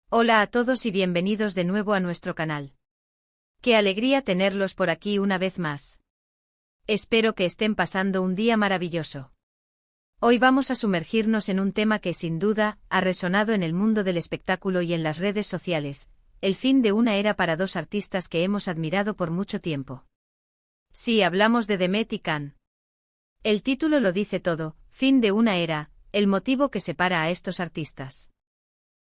Hola a todos y bienvenidos de nuevo a nuestro canal. Qué alegría tenerlos por aquí una vez más. Espero que estén pasando un día maravilloso. Hoy vamos a sumergirnos en un tema que sin duda ha resonado en el mundo del espectáculo y en las redes sociales, el fin de una era para dos artistas que hemos admirado por mucho tiempo. Sí, hablamos de Demet y Can. El título lo dice todo, fin de una era, el motivo que separa a estos artistas.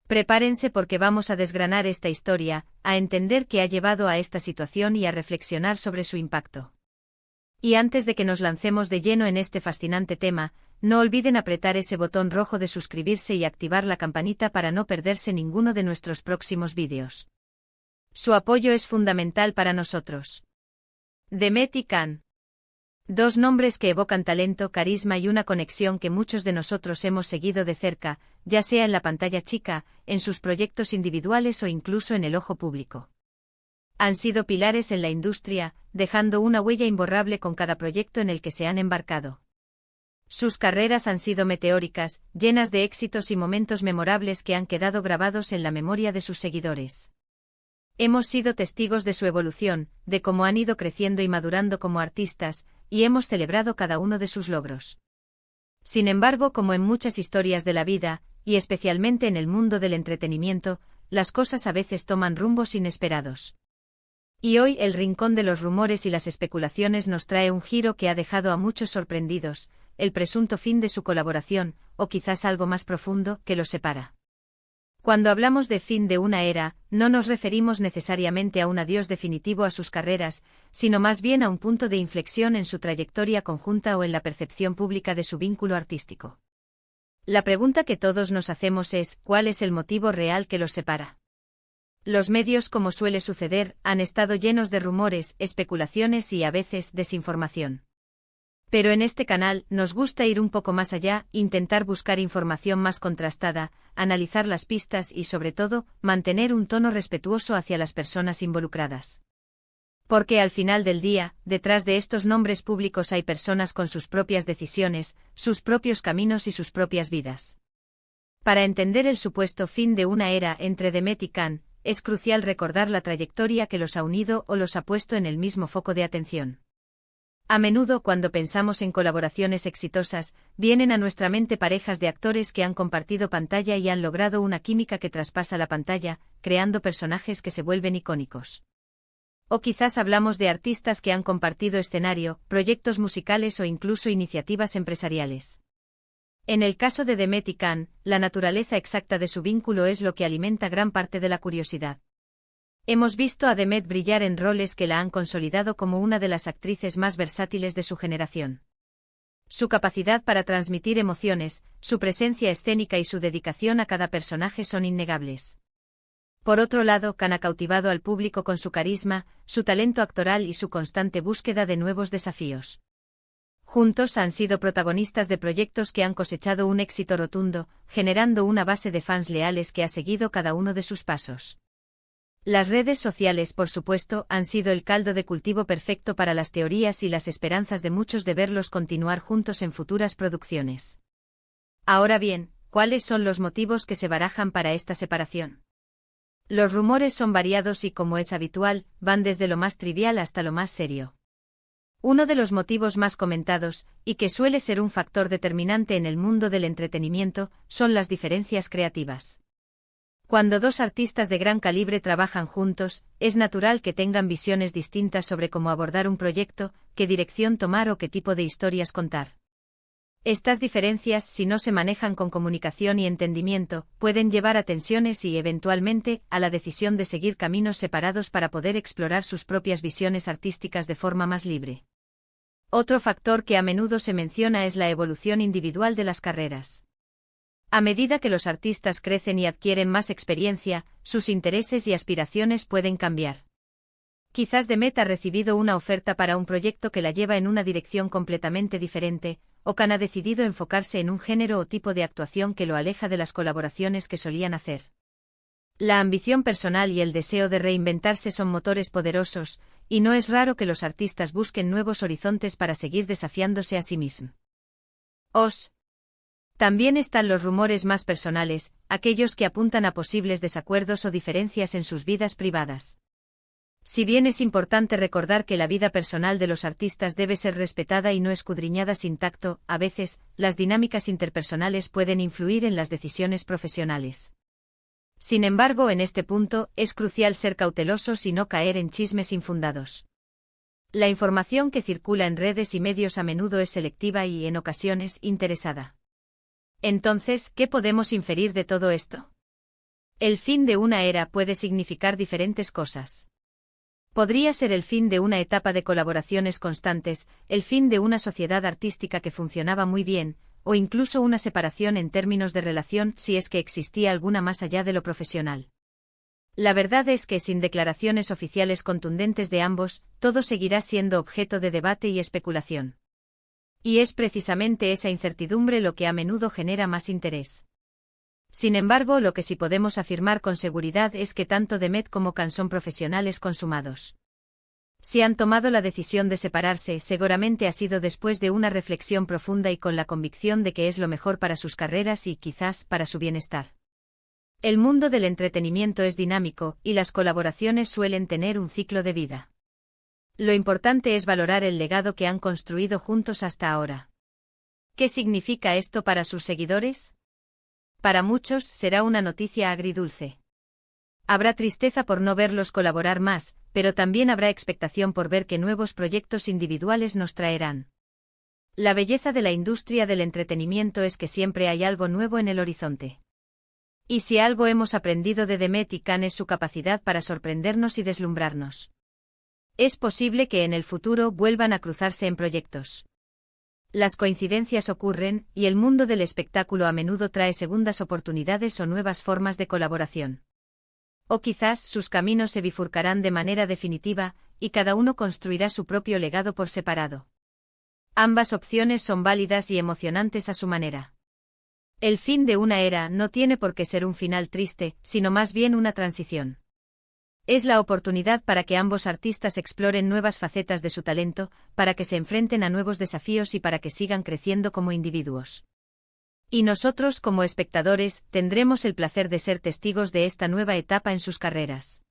Prepárense porque vamos a desgranar esta historia, a entender qué ha llevado a esta situación y a reflexionar sobre su impacto. Y antes de que nos lancemos de lleno en este fascinante tema, no olviden apretar ese botón rojo de suscribirse y activar la campanita para no perderse ninguno de nuestros próximos vídeos. Su apoyo es fundamental para nosotros. Demet y Can. Dos nombres que evocan talento, carisma y una conexión que muchos de nosotros hemos seguido de cerca, ya sea en la pantalla chica, en sus proyectos individuales o incluso en el ojo público. Han sido pilares en la industria, dejando una huella imborrable con cada proyecto en el que se han embarcado. Sus carreras han sido meteóricas, llenas de éxitos y momentos memorables que han quedado grabados en la memoria de sus seguidores. Hemos sido testigos de su evolución, de cómo han ido creciendo y madurando como artistas, y hemos celebrado cada uno de sus logros. Sin embargo, como en muchas historias de la vida, y especialmente en el mundo del entretenimiento, las cosas a veces toman rumbos inesperados. Y hoy el rincón de los rumores y las especulaciones nos trae un giro que ha dejado a muchos sorprendidos, el presunto fin de su colaboración, o quizás algo más profundo, que los separa. Cuando hablamos de fin de una era, no nos referimos necesariamente a un adiós definitivo a sus carreras, sino más bien a un punto de inflexión en su trayectoria conjunta o en la percepción pública de su vínculo artístico. La pregunta que todos nos hacemos es, ¿cuál es el motivo real que los separa? Los medios, como suele suceder, han estado llenos de rumores, especulaciones y a veces desinformación. Pero en este canal nos gusta ir un poco más allá, intentar buscar información más contrastada, analizar las pistas y sobre todo, mantener un tono respetuoso hacia las personas involucradas. Porque al final del día, detrás de estos nombres públicos hay personas con sus propias decisiones, sus propios caminos y sus propias vidas. Para entender el supuesto fin de una era entre Demet y Can, es crucial recordar la trayectoria que los ha unido o los ha puesto en el mismo foco de atención. A menudo cuando pensamos en colaboraciones exitosas, vienen a nuestra mente parejas de actores que han compartido pantalla y han logrado una química que traspasa la pantalla, creando personajes que se vuelven icónicos. O quizás hablamos de artistas que han compartido escenario, proyectos musicales o incluso iniciativas empresariales. En el caso de Demet y Can, la naturaleza exacta de su vínculo es lo que alimenta gran parte de la curiosidad. Hemos visto a Demet brillar en roles que la han consolidado como una de las actrices más versátiles de su generación. Su capacidad para transmitir emociones, su presencia escénica y su dedicación a cada personaje son innegables. Por otro lado, Can ha cautivado al público con su carisma, su talento actoral y su constante búsqueda de nuevos desafíos. Juntos han sido protagonistas de proyectos que han cosechado un éxito rotundo, generando una base de fans leales que ha seguido cada uno de sus pasos. Las redes sociales, por supuesto, han sido el caldo de cultivo perfecto para las teorías y las esperanzas de muchos de verlos continuar juntos en futuras producciones. Ahora bien, ¿cuáles son los motivos que se barajan para esta separación? Los rumores son variados y, como es habitual, van desde lo más trivial hasta lo más serio. Uno de los motivos más comentados, y que suele ser un factor determinante en el mundo del entretenimiento, son las diferencias creativas. Cuando dos artistas de gran calibre trabajan juntos, es natural que tengan visiones distintas sobre cómo abordar un proyecto, qué dirección tomar o qué tipo de historias contar. Estas diferencias, si no se manejan con comunicación y entendimiento, pueden llevar a tensiones y, eventualmente, a la decisión de seguir caminos separados para poder explorar sus propias visiones artísticas de forma más libre. Otro factor que a menudo se menciona es la evolución individual de las carreras. A medida que los artistas crecen y adquieren más experiencia, sus intereses y aspiraciones pueden cambiar. Quizás Demet ha recibido una oferta para un proyecto que la lleva en una dirección completamente diferente, o Can ha decidido enfocarse en un género o tipo de actuación que lo aleja de las colaboraciones que solían hacer. La ambición personal y el deseo de reinventarse son motores poderosos, y no es raro que los artistas busquen nuevos horizontes para seguir desafiándose a sí mismos. También están los rumores más personales, aquellos que apuntan a posibles desacuerdos o diferencias en sus vidas privadas. Si bien es importante recordar que la vida personal de los artistas debe ser respetada y no escudriñada sin tacto, a veces, las dinámicas interpersonales pueden influir en las decisiones profesionales. Sin embargo, en este punto, es crucial ser cautelosos y no caer en chismes infundados. La información que circula en redes y medios a menudo es selectiva y, en ocasiones, interesada. Entonces, ¿qué podemos inferir de todo esto? El fin de una era puede significar diferentes cosas. Podría ser el fin de una etapa de colaboraciones constantes, el fin de una sociedad artística que funcionaba muy bien, o incluso una separación en términos de relación si es que existía alguna más allá de lo profesional. La verdad es que sin declaraciones oficiales contundentes de ambos, todo seguirá siendo objeto de debate y especulación. Y es precisamente esa incertidumbre lo que a menudo genera más interés. Sin embargo, lo que sí podemos afirmar con seguridad es que tanto Demet como Can son profesionales consumados. Si han tomado la decisión de separarse, seguramente ha sido después de una reflexión profunda y con la convicción de que es lo mejor para sus carreras y, quizás, para su bienestar. El mundo del entretenimiento es dinámico, y las colaboraciones suelen tener un ciclo de vida. Lo importante es valorar el legado que han construido juntos hasta ahora. ¿Qué significa esto para sus seguidores? Para muchos será una noticia agridulce. Habrá tristeza por no verlos colaborar más, pero también habrá expectación por ver qué nuevos proyectos individuales nos traerán. La belleza de la industria del entretenimiento es que siempre hay algo nuevo en el horizonte. Y si algo hemos aprendido de Demet y Can es su capacidad para sorprendernos y deslumbrarnos. Es posible que en el futuro vuelvan a cruzarse en proyectos. Las coincidencias ocurren, y el mundo del espectáculo a menudo trae segundas oportunidades o nuevas formas de colaboración. O quizás sus caminos se bifurcarán de manera definitiva, y cada uno construirá su propio legado por separado. Ambas opciones son válidas y emocionantes a su manera. El fin de una era no tiene por qué ser un final triste, sino más bien una transición. Es la oportunidad para que ambos artistas exploren nuevas facetas de su talento, para que se enfrenten a nuevos desafíos y para que sigan creciendo como individuos. Y nosotros, como espectadores, tendremos el placer de ser testigos de esta nueva etapa en sus carreras.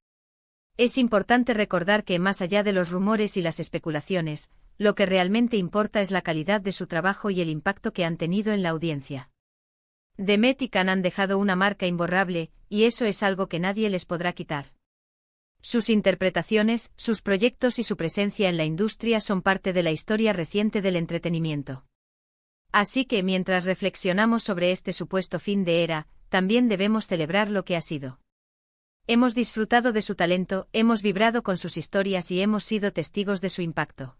Es importante recordar que, más allá de los rumores y las especulaciones, lo que realmente importa es la calidad de su trabajo y el impacto que han tenido en la audiencia. Demet y Can han dejado una marca imborrable, y eso es algo que nadie les podrá quitar. Sus interpretaciones, sus proyectos y su presencia en la industria son parte de la historia reciente del entretenimiento. Así que mientras reflexionamos sobre este supuesto fin de era, también debemos celebrar lo que ha sido. Hemos disfrutado de su talento, hemos vibrado con sus historias y hemos sido testigos de su impacto.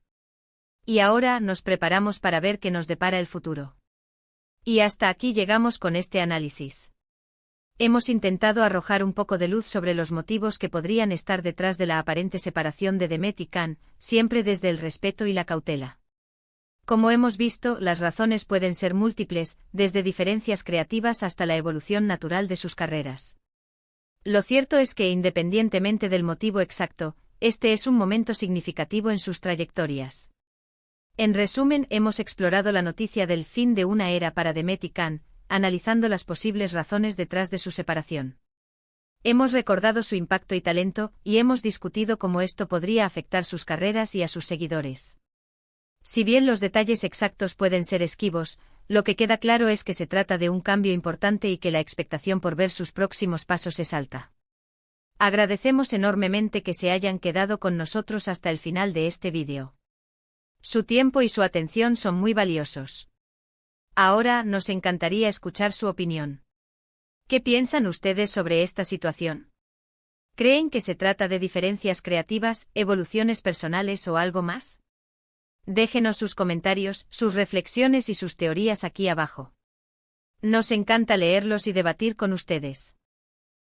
Y ahora nos preparamos para ver qué nos depara el futuro. Y hasta aquí llegamos con este análisis. Hemos intentado arrojar un poco de luz sobre los motivos que podrían estar detrás de la aparente separación de Demet y Can, siempre desde el respeto y la cautela. Como hemos visto, las razones pueden ser múltiples, desde diferencias creativas hasta la evolución natural de sus carreras. Lo cierto es que, independientemente del motivo exacto, este es un momento significativo en sus trayectorias. En resumen, hemos explorado la noticia del fin de una era para Demet y Can, analizando las posibles razones detrás de su separación. Hemos recordado su impacto y talento, y hemos discutido cómo esto podría afectar sus carreras y a sus seguidores. Si bien los detalles exactos pueden ser esquivos, lo que queda claro es que se trata de un cambio importante y que la expectación por ver sus próximos pasos es alta. Agradecemos enormemente que se hayan quedado con nosotros hasta el final de este vídeo. Su tiempo y su atención son muy valiosos. Ahora nos encantaría escuchar su opinión. ¿Qué piensan ustedes sobre esta situación? ¿Creen que se trata de diferencias creativas, evoluciones personales o algo más? Déjenos sus comentarios, sus reflexiones y sus teorías aquí abajo. Nos encanta leerlos y debatir con ustedes.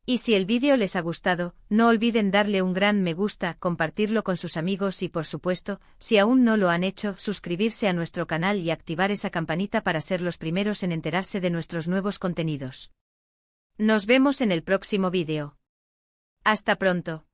Y si el vídeo les ha gustado, no olviden darle un gran me gusta, compartirlo con sus amigos y, por supuesto, si aún no lo han hecho, suscribirse a nuestro canal y activar esa campanita para ser los primeros en enterarse de nuestros nuevos contenidos. Nos vemos en el próximo vídeo. Hasta pronto.